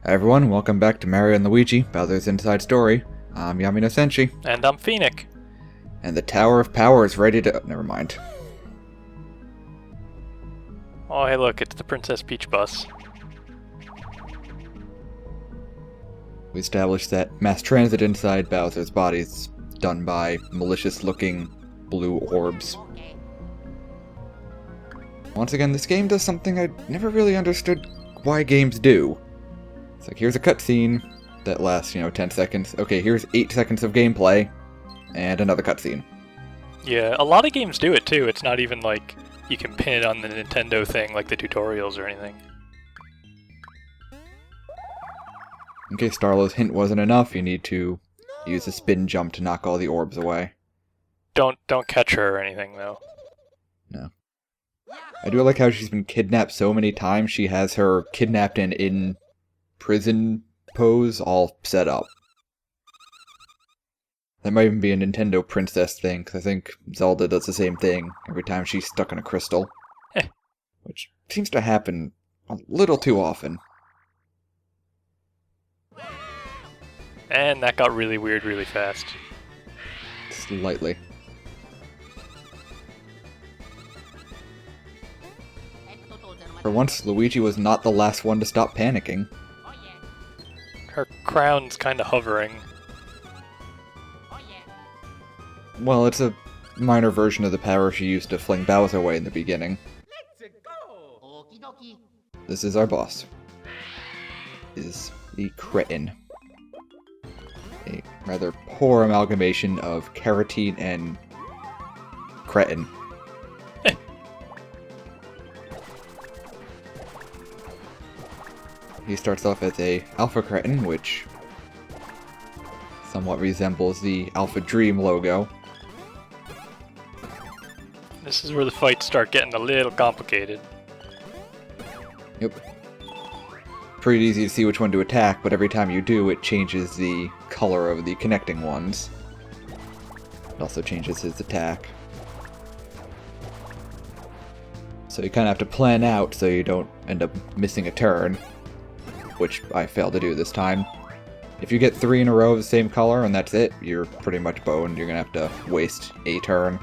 Hi everyone, welcome back to Mario and Luigi, Bowser's Inside Story. I'm Yamino Senshi. And I'm Phoenix. And the Tower of Power is ready to... never mind. Oh, hey look, it's the Princess Peach bus. We established that mass transit inside Bowser's body is done by malicious-looking blue orbs. Once again, this game does something I never really understood why games do. It's like, here's a cutscene that lasts, 10 seconds. Okay, here's 8 seconds of gameplay, and another cutscene. Yeah, a lot of games do it too. It's not even like you can pin it on the Nintendo thing like the tutorials or anything. In case Starlow's hint wasn't enough, you need to use a spin jump to knock all the orbs away. Don't catch her or anything though. No. I do like how she's been kidnapped so many times, she has her kidnapped and in prison pose all set up. That might even be a Nintendo princess thing, because I think Zelda does the same thing every time she's stuck in a crystal. Which seems to happen a little too often. And that got really weird really fast. Slightly. For once, Luigi was not the last one to stop panicking. Her crown's kind of hovering. Well, it's a minor version of the power she used to fling Bowser away in the beginning. This is our boss. Is the Cretin. A rather poor amalgamation of Carotene and Cretin. He starts off as a Alpha Cretin, which somewhat resembles the Alpha Dream logo. This is where the fights start getting a little complicated. Yep. Pretty easy to see which one to attack, but every time you do, it changes the color of the connecting ones. It also changes his attack. So you kind of have to plan out so you don't end up missing a turn, which I failed to do this time. If you get 3 in a row of the same color and that's it, you're pretty much boned. You're going to have to waste a turn.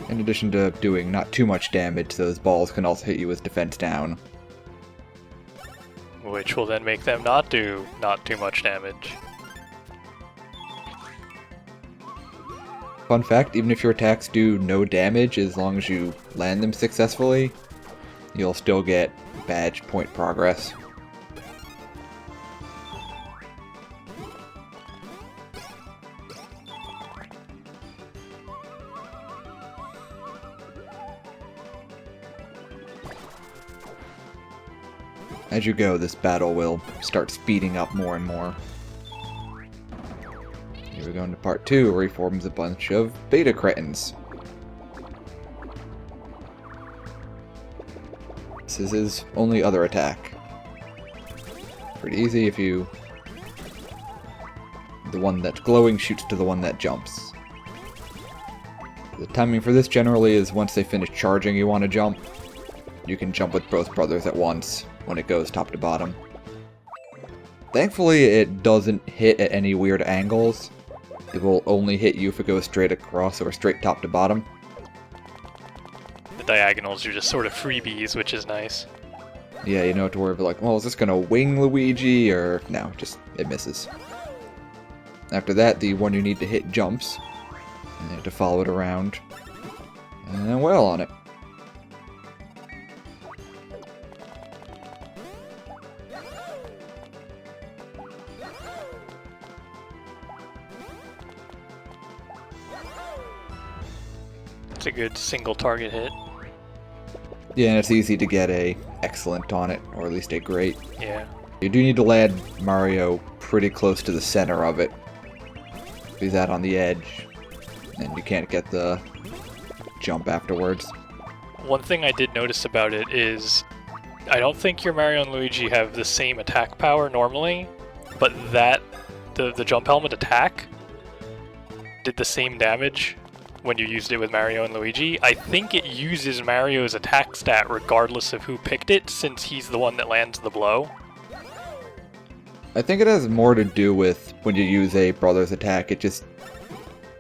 In addition to doing not too much damage, those balls can also hit you with defense down. Which will then make them not do not too much damage. Fun fact, even if your attacks do no damage, as long as you land them successfully, you'll still get badge point progress. As you go, this battle will start speeding up more and more. Here we go into part 2, where he forms a bunch of beta cretins. This is his only other attack. Pretty easy if you... The one that's glowing shoots to the one that jumps. The timing for this generally is once they finish charging you want to jump. You can jump with both brothers at once when it goes top to bottom. Thankfully, it doesn't hit at any weird angles. It will only hit you if it goes straight across or straight top to bottom. The diagonals are just sort of freebies, which is nice. Yeah, you don't have to worry about like, well, is this gonna wing Luigi, or... no, just, it misses. After that, the one you need to hit jumps, and you have to follow it around, and then wail on it. It's a good single target hit. Yeah, and it's easy to get a excellent on it, or at least a great. Yeah. You do need to land Mario pretty close to the center of it. If he's out on the edge, and you can't get the jump afterwards. One thing I did notice about it is I don't think your Mario and Luigi have the same attack power normally, but that the jump helmet attack did the same damage when you used it with Mario and Luigi. I think it uses Mario's attack stat regardless of who picked it, since he's the one that lands the blow. I think it has more to do with when you use a brother's attack, it just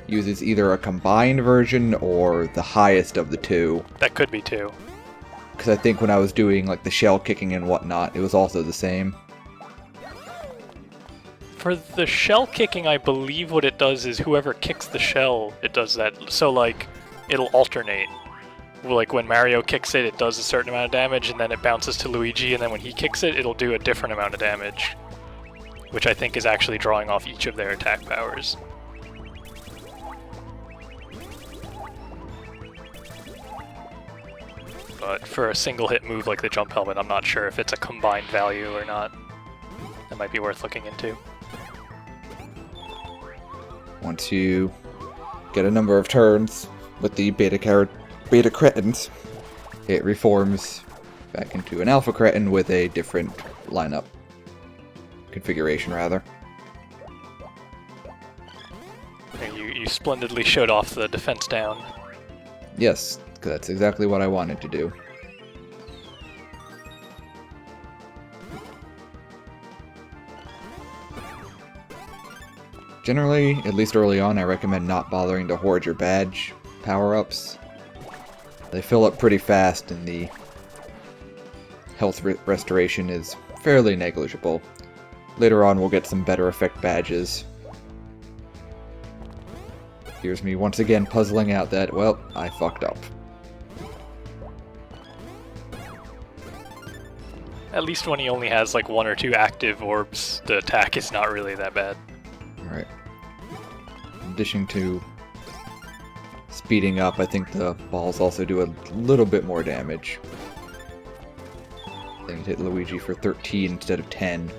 uses either a combined version or the highest of the two. That could be too. Because I think when I was doing like the shell kicking and whatnot, it was also the same. For the shell kicking, I believe what it does is whoever kicks the shell, it does that. So, like, it'll alternate. Like, when Mario kicks it, it does a certain amount of damage, and then it bounces to Luigi, and then when he kicks it, it'll do a different amount of damage. Which I think is actually drawing off each of their attack powers. But for a single hit move like the jump helmet, I'm not sure if it's a combined value or not. That might be worth looking into. Once you get a number of turns with the beta cretins, it reforms back into an alpha cretin with a different lineup. Configuration, rather. You splendidly showed off the defense down. Yes, that's exactly what I wanted to do. Generally, at least early on, I recommend not bothering to hoard your badge power-ups. They fill up pretty fast and the health restoration is fairly negligible. Later on, we'll get some better effect badges. Here's me once again puzzling out that, well, I fucked up. At least when he only has like 1 or 2 active orbs, the attack is not really that bad. Alright. In addition to speeding up, I think the balls also do a little bit more damage. I think it hit Luigi for 13 instead of 10.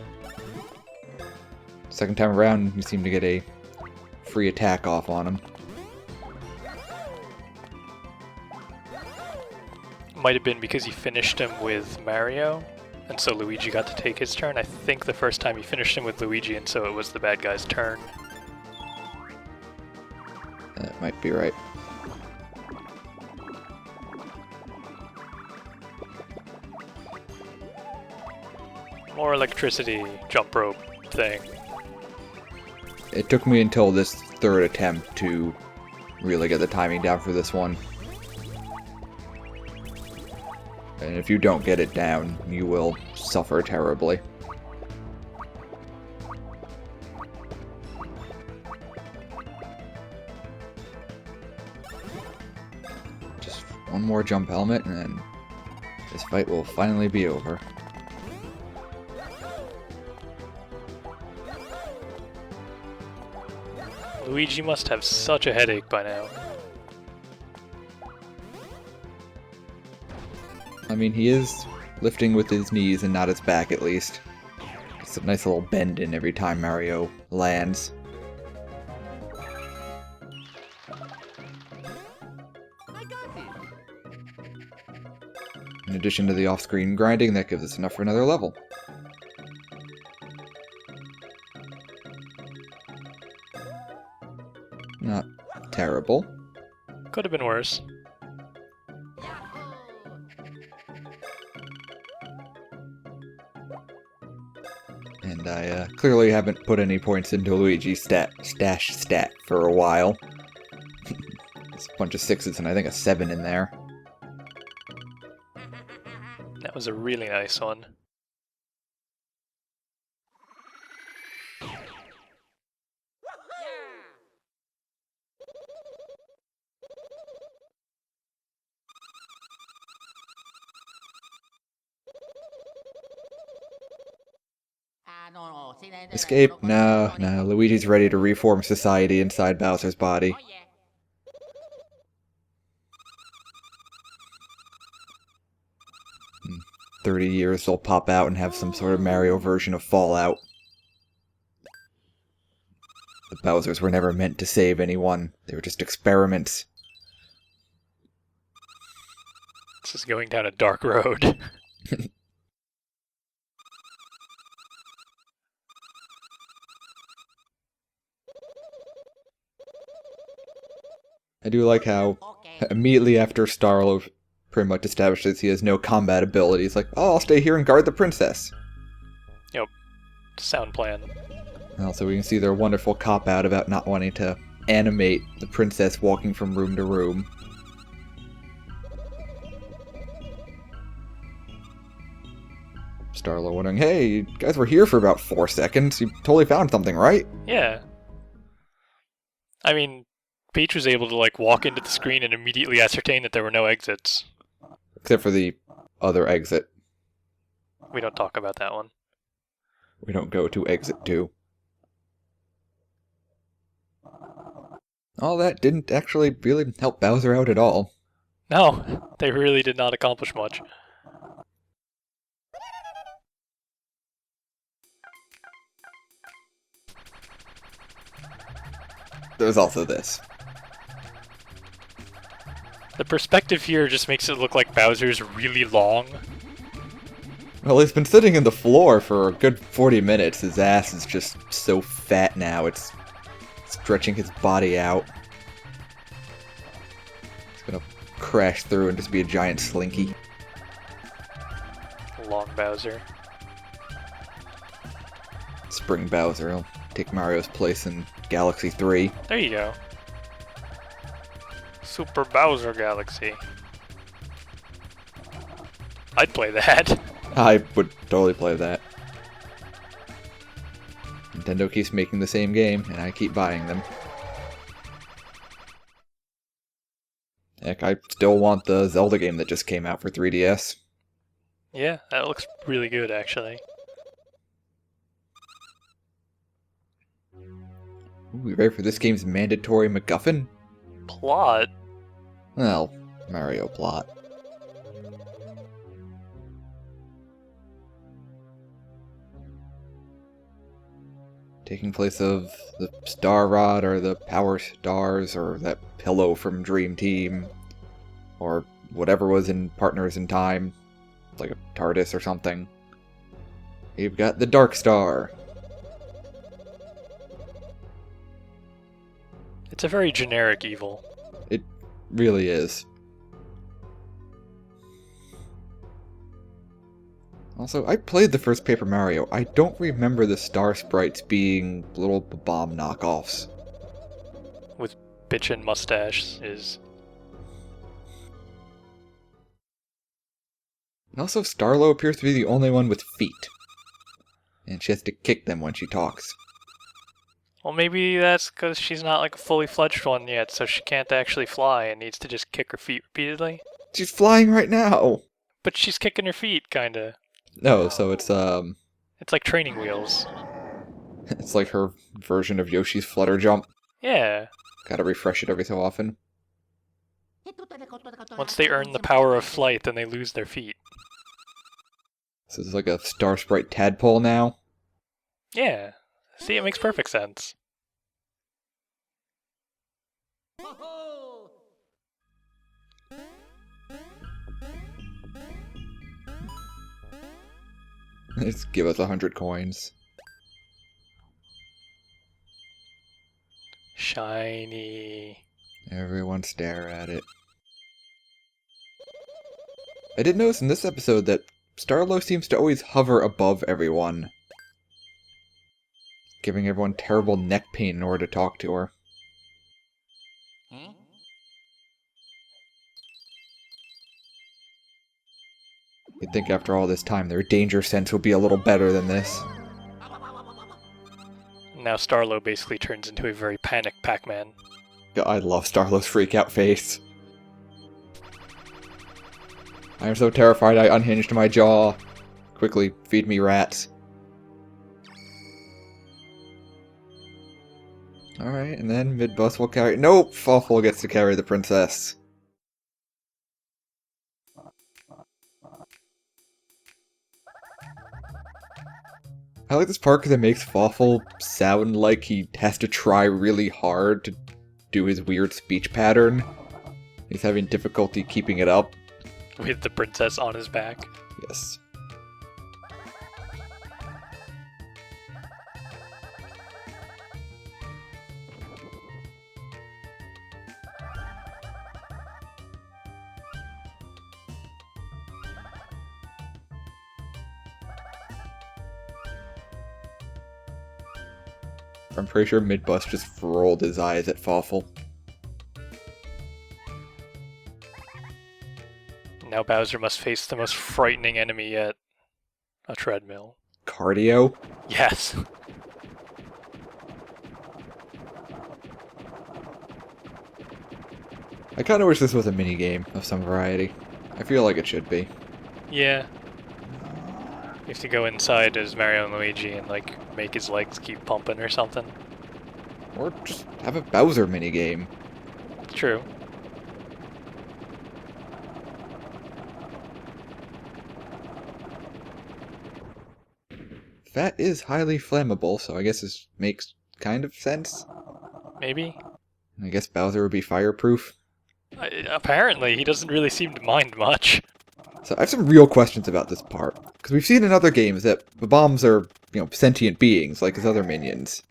Second time around, you seem to get a free attack off on him. Might have been because he finished him with Mario, and so Luigi got to take his turn. I think the first time he finished him with Luigi, and so it was the bad guy's turn. That might be right. More electricity, jump rope thing. It took me until this third attempt to really get the timing down for this one. And if you don't get it down, you will suffer terribly. Just one more jump helmet and then this fight will finally be over. Luigi must have such a headache by now. I mean, he is lifting with his knees and not his back, at least. It's a nice little bend in every time Mario lands. In addition to the off-screen grinding, that gives us enough for another level. Not terrible. Could have been worse. And I clearly haven't put any points into Luigi's stash stat for a while. There's a bunch of 6s and I think a 7 in there. That was a really nice one. Escape? No, Luigi's ready to reform society inside Bowser's body. In 30 years, they'll pop out and have some sort of Mario version of Fallout. The Bowsers were never meant to save anyone. They were just experiments. This is going down a dark road. I do like how immediately after Starlo pretty much establishes he has no combat abilities, like, oh, I'll stay here and guard the princess. Yep. Sound plan. Also, we can see their wonderful cop-out about not wanting to animate the princess walking from room to room. Starlo wondering, hey, you guys were here for about 4 seconds. You totally found something, right? Yeah. I mean, Peach was able to, like, walk into the screen and immediately ascertain that there were no exits. Except for the other exit. We don't talk about that one. We don't go to exit 2. All that didn't actually really help Bowser out at all. No, they really did not accomplish much. There's also this. The perspective here just makes it look like Bowser's really long. Well, he's been sitting in the floor for a good 40 minutes. His ass is just so fat now, it's stretching his body out. He's gonna crash through and just be a giant slinky. Long Bowser. Spring Bowser will take Mario's place in Galaxy 3. There you go. Super Bowser Galaxy. I'd play that. I would totally play that. Nintendo keeps making the same game, and I keep buying them. Heck, I still want the Zelda game that just came out for 3DS. Yeah, that looks really good, actually. Ooh, you ready for this game's mandatory MacGuffin? Plot? Well, Mario plot. Taking place of the Star Rod, or the Power Stars, or that pillow from Dream Team, or whatever was in Partners in Time, like a TARDIS or something. You've got the Dark Star. It's a very generic evil. It really is. Also, I played the first Paper Mario. I don't remember the star sprites being little bomb knockoffs. With bitchin' mustache is... And also, Starlo appears to be the only one with feet. And she has to kick them when she talks. Well, maybe that's because she's not like a fully fledged one yet, so she can't actually fly and needs to just kick her feet repeatedly. She's flying right now! But she's kicking her feet, kinda. No, so it's It's like training wheels. it's like her version of Yoshi's Flutter Jump. Yeah. Gotta refresh it every so often. Once they earn the power of flight, then they lose their feet. So it's like a Star Sprite tadpole now. Yeah. See, it makes perfect sense. Let's give us 100 coins. Shiny. Everyone stare at it. I did notice in this episode that Starlo seems to always hover above everyone, giving everyone terrible neck pain in order to talk to her. You'd think after all this time their danger sense would be a little better than this. Now Starlo basically turns into a very panicked Pac-Man. I love Starlo's freak out face. I am so terrified I unhinged my jaw. Quickly, feed me rats. Alright, and then mid-bus will carry... Nope! Fawful gets to carry the princess. I like this part because it makes Fawful sound like he has to try really hard to do his weird speech pattern. He's having difficulty keeping it up. With the princess on his back. Yes. I'm pretty sure Midbus just rolled his eyes at Fawful. Now Bowser must face the most frightening enemy yet. A treadmill. Cardio? Yes. I kind of wish this was a minigame of some variety. I feel like it should be. Yeah. You have to go inside as Mario and Luigi and, like, make his legs keep pumping or something. Or just have a Bowser minigame. True. That is highly flammable, so I guess this makes kind of sense. Maybe? I guess Bowser would be fireproof. Apparently, he doesn't really seem to mind much. So I have some real questions about this part. Because we've seen in other games that the bombs are, sentient beings, like his other minions.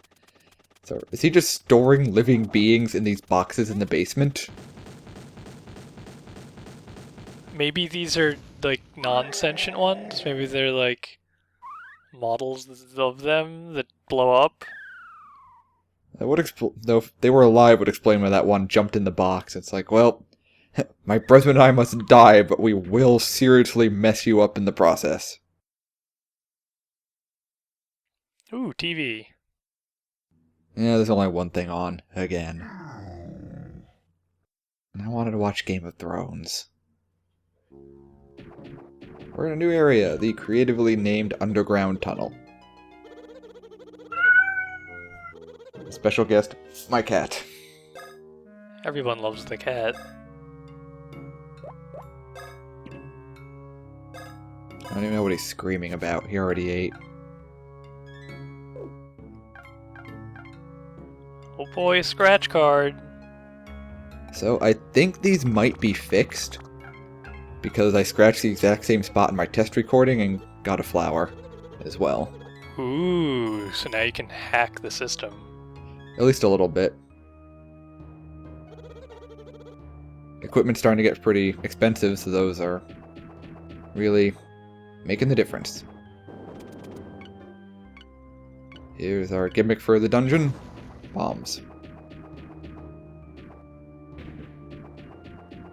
So is he just storing living beings in these boxes in the basement? Maybe these are, like, non-sentient ones? Maybe they're, like, models of them that blow up? That would though if they were alive, would explain why that one jumped in the box. It's like, well, my brethren and I must die, but we will seriously mess you up in the process. Ooh, TV. Yeah, there's only one thing on, again. And I wanted to watch Game of Thrones. We're in a new area, the creatively named Underground Tunnel. Special guest, my cat. Everyone loves the cat. I don't even know what he's screaming about. He already ate. Oh boy, a scratch card. So I think these might be fixed. Because I scratched the exact same spot in my test recording and got a flower as well. Ooh, so now you can hack the system. At least a little bit. Equipment's starting to get pretty expensive, so those are really making the difference. Here's our gimmick for the dungeon. Bombs.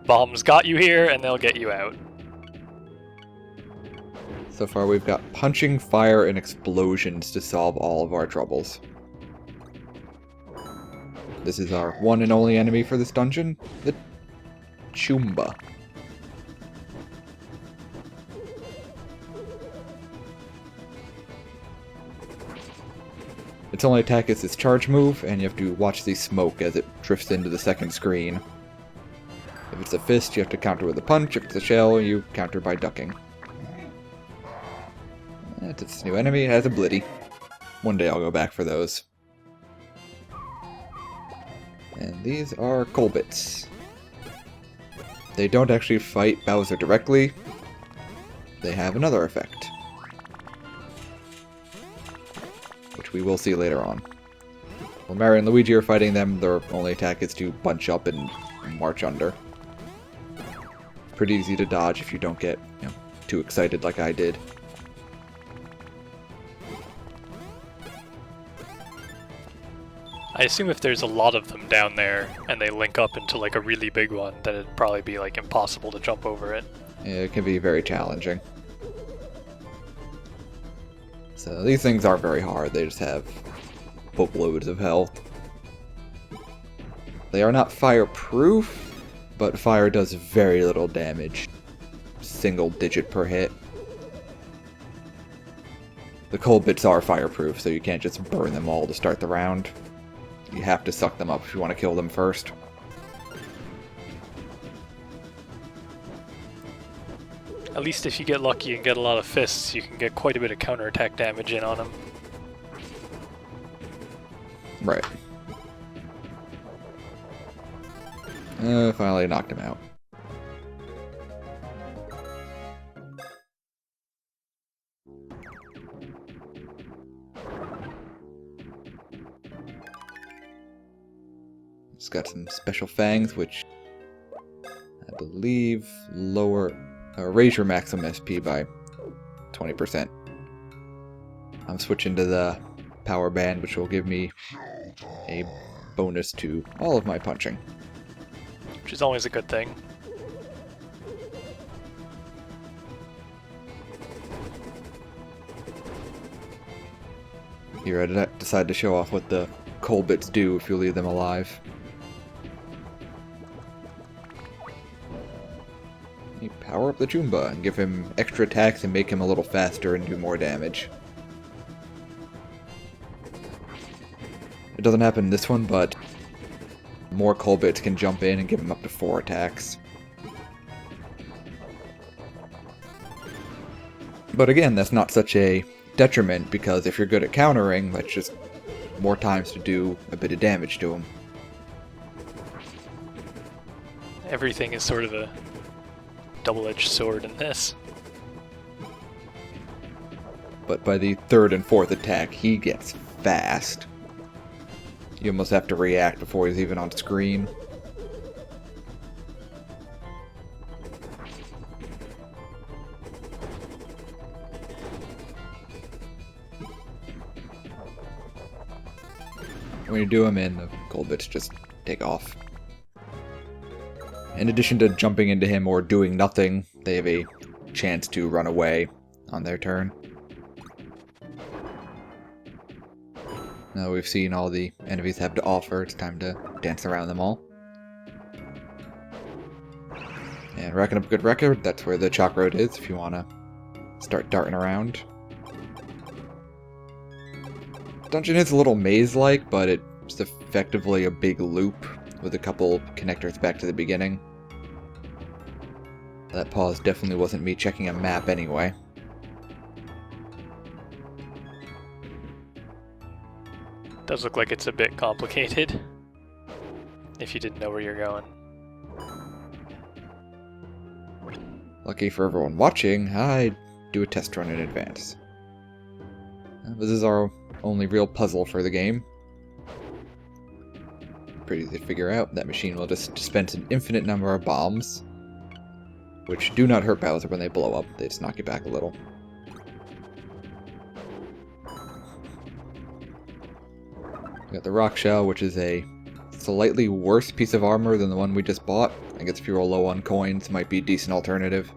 Bombs got you here, and they'll get you out. So far we've got punching, fire, and explosions to solve all of our troubles. This is our one and only enemy for this dungeon, the Choomba. Its only attack is its charge move, and you have to watch the smoke as it drifts into the second screen. If it's a fist, you have to counter with a punch. If it's a shell, you counter by ducking. That's its new enemy. It has a Blitty. One day I'll go back for those. And these are Colbits. They don't actually fight Bowser directly. They have another effect, which we will see later on. When Mario and Luigi are fighting them, their only attack is to bunch up and march under. Pretty easy to dodge if you don't get, too excited like I did. I assume if there's a lot of them down there, and they link up into like a really big one, then it'd probably be like impossible to jump over it. Yeah, it can be very challenging. So these things aren't very hard, they just have boatloads of health. They are not fireproof, but fire does very little damage. Single digit per hit. The Colbits are fireproof, so you can't just burn them all to start the round. You have to suck them up if you want to kill them first. At least if you get lucky and get a lot of fists, you can get quite a bit of counterattack damage in on them. Right. Finally knocked him out. It's got some special fangs, which I believe raise your maximum SP by 20%. I'm switching to the power band, which will give me a bonus to all of my punching. Which is always a good thing. Here I decide to show off what the coal bits do if you leave them alive. You power up the Choomba and give him extra attacks and make him a little faster and do more damage. It doesn't happen in this one, but more coal bits can jump in and give him up to 4 attacks. But again, that's not such a detriment, because if you're good at countering, that's just more times to do a bit of damage to him. Everything is sort of a double-edged sword in this. But by the 3rd and 4th attack, he gets fast. You almost have to react before he's even on screen. When you do them in, the gold bits just take off. In addition to jumping into him or doing nothing, they have a chance to run away on their turn. Now we've seen all the enemies have to offer, it's time to dance around them all. And racking up a good record, that's where the chalk road is if you want to start darting around. Dungeon is a little maze-like, but it's effectively a big loop with a couple connectors back to the beginning. That pause definitely wasn't me checking a map anyway. Does look like it's a bit complicated, if you didn't know where you're going. Lucky for everyone watching, I do a test run in advance. This is our only real puzzle for the game. Pretty easy to figure out. That machine will just dispense an infinite number of bombs, which do not hurt Bowser when they blow up. They just knock you back a little. We got the rock shell, which is a slightly worse piece of armor than the one we just bought. I guess if you're low on coins, might be a decent alternative.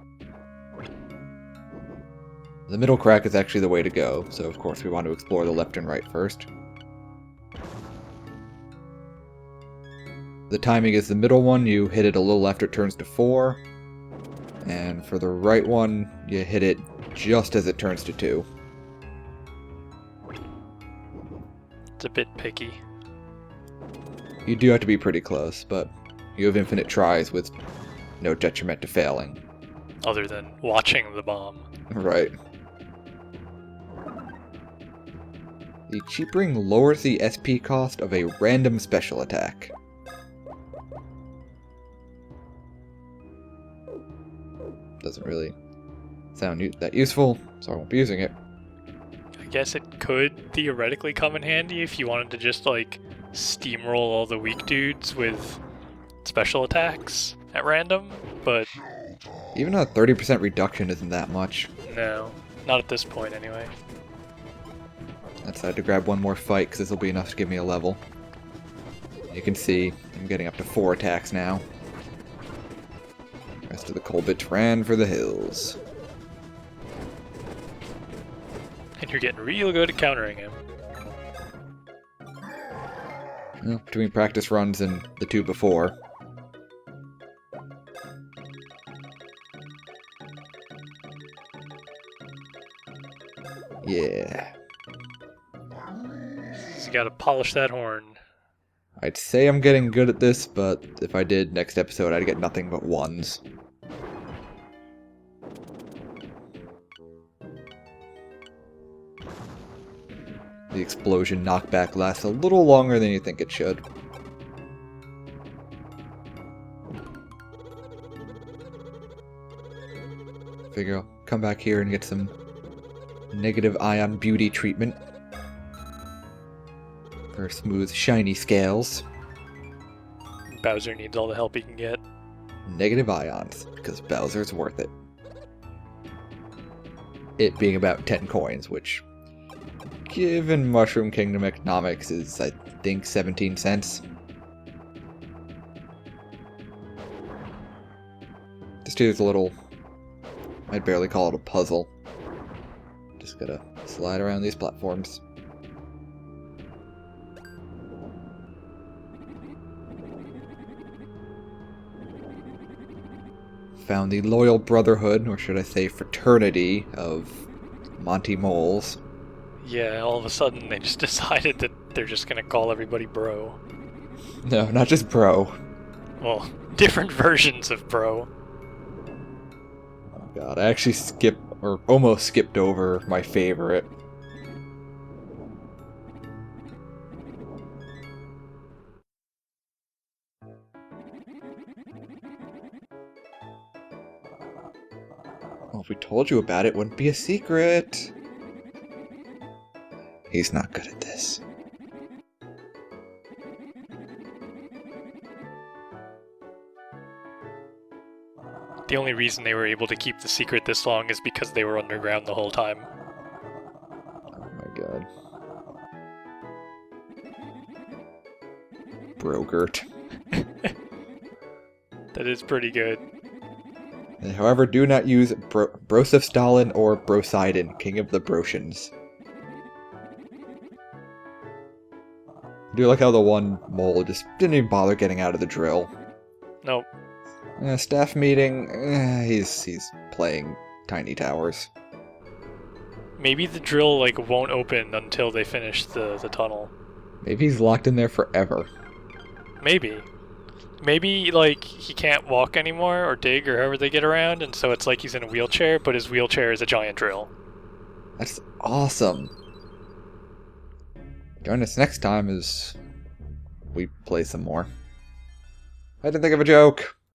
The middle crack is actually the way to go, so of course we want to explore the left and right first. The timing is the middle one, you hit it a little after it turns to 4. And for the right one, you hit it just as it turns to 2. It's a bit picky. You do have to be pretty close, but you have infinite tries with no detriment to failing. Other than watching the bomb. Right. The cheap ring lowers the SP cost of a random special attack. Doesn't really sound that useful, so I won't be using it. I guess it could theoretically come in handy if you wanted to just, like, steamroll all the weak dudes with special attacks at random, but... Even a 30% reduction isn't that much. No, not at this point anyway. I decided to grab one more fight, because this will be enough to give me a level. You can see, I'm getting up to 4 attacks now. The rest of the coal bits ran for the hills. And you're getting real good at countering him. Well, between practice runs and the 2 before. Yeah. So you gotta polish that horn. I'd say I'm getting good at this, but if I did next episode, I'd get nothing but 1s. The explosion knockback lasts a little longer than you think it should. Figure I'll come back here and get some negative ion beauty treatment for smooth, shiny scales. Bowser needs all the help he can get. Negative ions, because Bowser's worth it. It being about 10 coins, which given Mushroom Kingdom economics is, I think, 17 cents. This dude's a little... I'd barely call it a puzzle. Just gotta slide around these platforms. Found the loyal brotherhood, or should I say fraternity, of Monty Moles. Yeah, all of a sudden they just decided that they're just gonna call everybody bro. No, not just bro. Well, different versions of bro. Oh god, I actually almost skipped over my favorite. Well, if we told you about it, it wouldn't be a secret. He's not good at this. The only reason they were able to keep the secret this long is because they were underground the whole time. Oh my god. Brogurt. That is pretty good. However, do not use Broseph Stalin or Brosidon, King of the Brotians. I do like how the one mole just didn't even bother getting out of the drill. Nope. Staff meeting, he's playing Tiny Towers. Maybe the drill, like, won't open until they finish the tunnel. Maybe he's locked in there forever. Maybe. Maybe, like, he can't walk anymore, or dig, or however they get around, and so it's like he's in a wheelchair, but his wheelchair is a giant drill. That's awesome. Join us next time as we play some more. I didn't think of a joke.